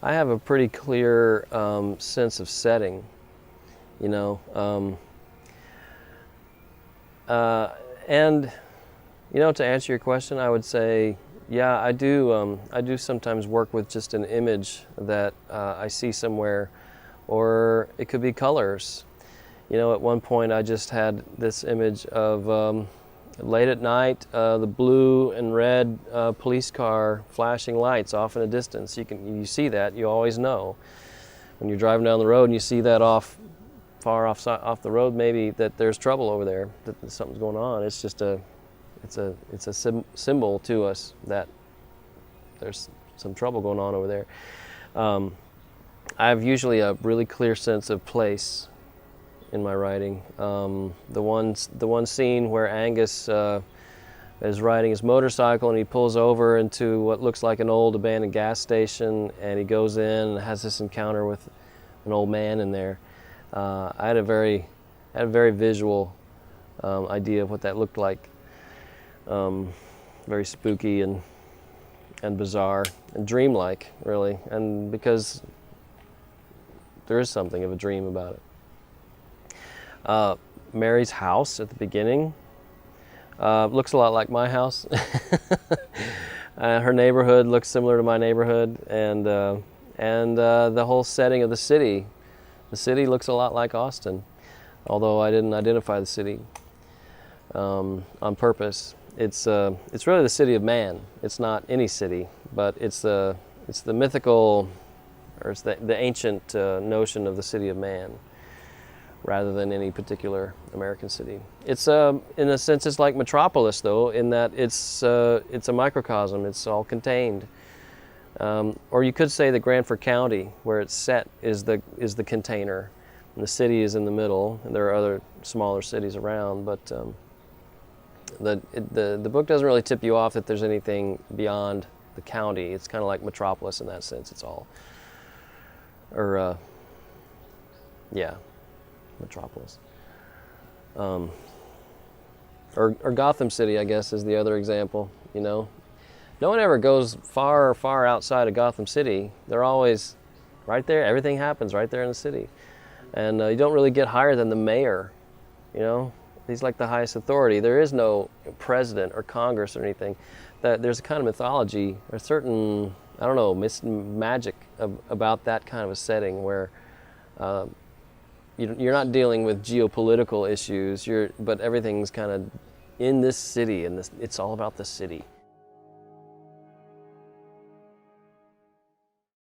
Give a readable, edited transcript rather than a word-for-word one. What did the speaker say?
I have a pretty clear sense of setting, you know, uh, and to answer your question, I would say, yeah, I do. I do sometimes work with just an image that I see somewhere, or it could be colors. At one point, I just had this image of late at night, the blue and red police car flashing lights off in the distance. You see that, you always know when you're driving down the road and you see that far off the road, maybe that there's trouble over there, that something's going on. It's just it's a symbol to us that there's some trouble going on over there. I have usually a really clear sense of place in my writing. The one scene where Angus is riding his motorcycle and he pulls over into what looks like an old abandoned gas station, and he goes in and has this encounter with an old man in there. I had a very visual idea of what that looked like. Very spooky and bizarre and dreamlike, really, and because there is something of a dream about it. Mary's house at the beginning looks a lot like my house. Her neighborhood looks similar to my neighborhood, and the whole setting of the city. The city looks a lot like Austin, although I didn't identify the city on purpose. It's really the city of man. It's not any city, but it's the mythical, or it's the ancient notion of the city of man, rather than any particular American city. It's in a sense, it's like Metropolis, though, in that it's a microcosm. It's all contained. Or you could say that Granford County, where it's set, is the container, and the city is in the middle, and there are other smaller cities around. But the book doesn't really tip you off that there's anything beyond the county. It's kind of like Metropolis in that sense. It's all, Metropolis. Or Gotham City, I guess, is the other example. No one ever goes far outside of Gotham City. They're always right there. Everything happens right there in the city, and you don't really get higher than the mayor. He's like the highest authority. There is no president or Congress or anything. There's a kind of mythology, a certain, I don't know, magic about that kind of a setting where you're not dealing with geopolitical issues. But everything's kind of in this city, and it's all about the city.